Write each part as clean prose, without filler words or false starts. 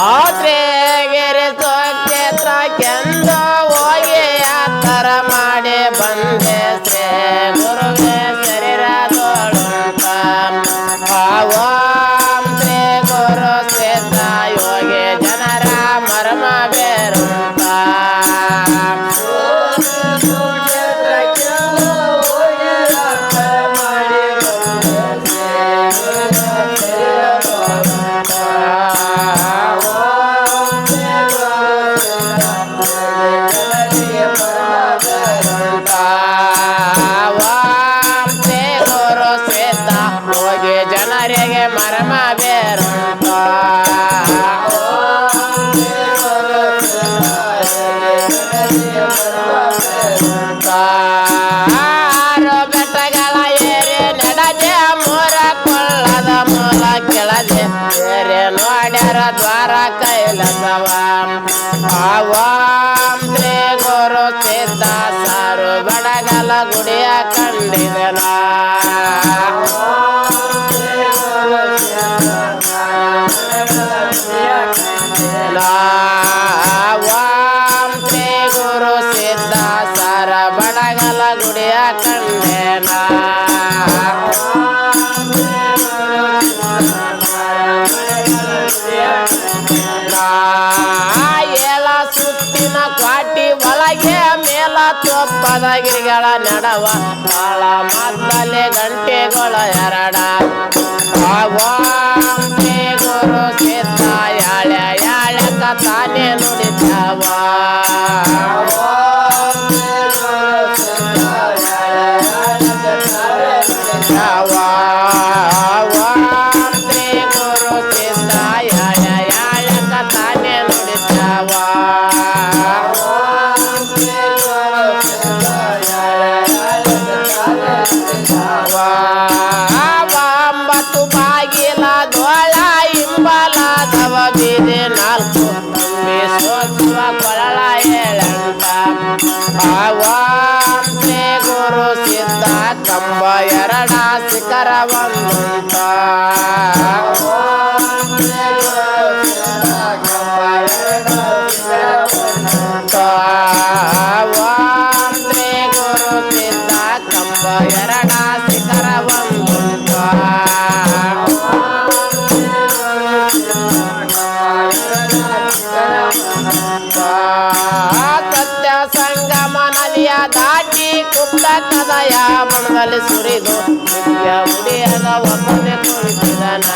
ಆತ್ರೇಗೆರೆ ಕ್ಷೇತ್ರ ಕೆಂದು ಹೋಗಿ ಯಾತ್ತರ ಮಾಡಿ ಬಂದೆ ಶ್ರೀ ಗುರುವೇ ಶರೀರದೊಳುಂಟ ಓಂ ಶ್ರೀ ಗುರು ಶ್ವೇತ ಯೋಗಿ ಜನರ ಮರ್ಮ ಬೇರುಂಟ ಜನರಿಗೆ ಮರ್ಮ ಬೇರುಂಟ ಆರು ಬೆಟ್ಟಗಳ ಏರಿ ನಡೆದೆ ಮೂರ ಕೊಳ್ಳದ ಮೂಲ ಕೆಳದೆ ಬೇರೆ ನೋಡ್ಯಾರ ದ್ವಾರ ಕೈಲಸವ ಓಂ ಶ್ರೀ ಗುರು ಸಿದ್ಧ ಸಾರು ಬಡಗಲ ಗುಡಿಯ ಕಂಡಿದೆನ ಓಂ ಶ್ರೀ ಗುರು ಸಿದ್ಧ ಸಾರ ಬಡಗಲ ಗುಡಿಯ ಕಂಡೇನ ಏಳ ಸುತ್ತಿನ ಕ್ವಾಟಿ ಒಳಗೆ ಮೇಲ ತೊಪ್ಪದ ಗಿರಿಗಳ ನಡವ ಬಾಳ ಮದ್ದಲೆ ಗಂಟೆಗಳು ಎರಡ ಓಂ ಶ್ರೀ ಗುರು ಸಿದ್ಧ ಯಾಳೆ ಯಾಳಕ ತಾನೇ ನುಡಿತವ ಓಂ ಶ್ರೀ ಗುರು ಸಿದ್ಧ ಯಾಳೆ ಯಾಳಕ ತಾನೇ ನುಡಿತವ ಒಂಬತ್ತು ಬಾಗಿಲ ದ್ವಾಳ ಇಂಬಲಾದವ ಬೀದಿ ನಾಲ್ಕು ಸೋಸುವ ಕೊಳಲ ಏಳಂಟ ಓಂ ಶ್ರೀ ಗುರು ಸಿದ್ಧ ಕಂಬ ಎರಡ ಶಿಖರ ಒಂದುಂಟ ಓಂ ಶ್ರೀ ಗುರು ಸಿದ್ಧ ಕಂಬ ಎರಡ ಶಿಖರ ಒಂದುಂಟ ಸತ್ಯ ಸಂಗಮ ನದಿಯ ದಾಟಿ ಕುಪ್ತ ಕದಯ ಮಣದಲ್ಲಿ ಸುರಿದು ನಿತ್ಯ ಉಡಿಯದ ಒಮ್ಮೆ ಕುಳಿತಿದನ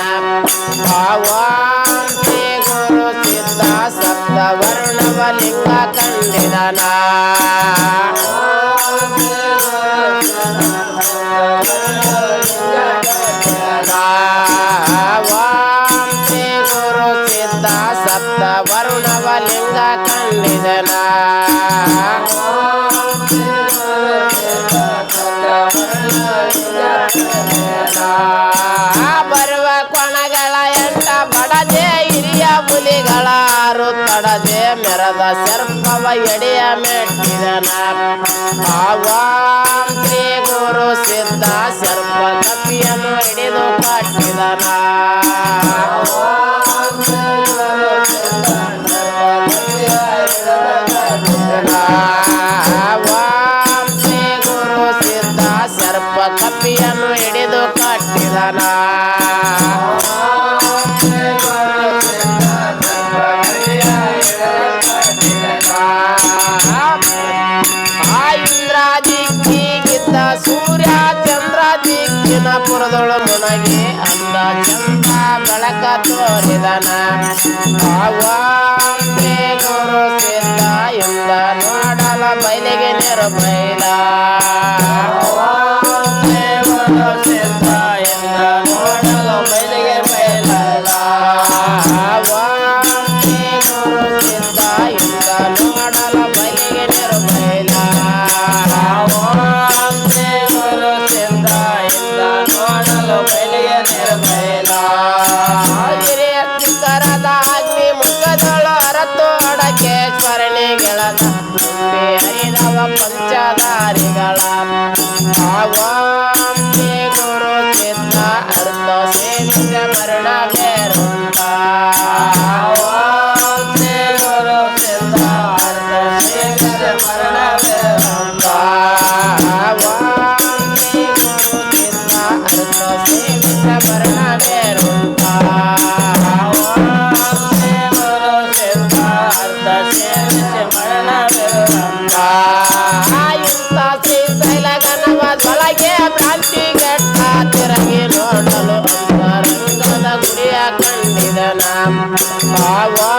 ಓಂ ಶ್ರೀ ಗುರು ಸಿದ್ಧ ಸಪ್ತ ವರ್ಣವ ಲಿಂಗ ಕಂಡಿದನ ಓಂ ಶ್ರೀ ಗುರು ಸಿದ್ಧ ಸಪ್ತ ವರುಣವ ಲಿಂಗ ಕಂಡಿದನ ಬರುವ ಕೊಣಗಳ ಎಂಟ ಬಡದೆ ಹಿರಿಯ ಹುಲಿಗಳಾರು ತಡದೆ ಮೆರದ ಸರ್ಪವ ಎಡೆಯ ಮೆಟ್ಟಿದನ ಓಂ ಶ್ರೀ ಗುರು ಸಿದ್ಧ ಸರ್ಪ ಕಪಿಯನ್ನು ಹಿಡಿದು ಕಟ್ಟಿದನ ಓಂ ಶ್ರೀ ಗುರು ಸಿದ್ಧ ಸರ್ಪ ಕಪಿಯನ್ನು ಹಿಡಿದು ಕಟ್ಟಿದನ ಇಂದ್ರ ದಿಕ್ಕಿಗಿದ್ದ ಸೂರ್ಯ ಚಂದ್ರ ದಿಕ್ಕಿನ ಪುರದೊಳು ಮುನಗಿ ಅಂದ ಚಂದ ಬೆಳಕ ತೋರಿದನ ಓಂ ಶ್ರೀ ಗುರು ಸಿದ್ಧ ಇಂದ ನೋಡಲ ಬಯಲಿಗೆ ನೆರು ಬೈಲ ಗುರು ಸಿದ್ಧ ಇಂದ ನೋಡಲ ಬಯಲಿಗೆ ಬೈಲ ಓಂ ಶ್ರೀ ಗುರು ಸಿದ್ಧ ಇಂದ ನೋಡಲ ಬಯಲಿಗೆ ನೆರು ಬೈಲ ಓಂ ಶ್ರೀ ಗುರು ಸಿದ್ಧ ಇಂದ ನೋಡಲು ಬಯಲಿಗೆ ನೆರು ಬೈಲ ಹಿರಿಯ ಶಿಖರದ ಅಗ್ನಿ ಮುಖದೊಳು ಅರತು ಅಡಕೇಶ್ವರನಿ ಗೆಳದ ಹರಿದವ ಪಂಚದಾರಿಗಳ ಆವಾ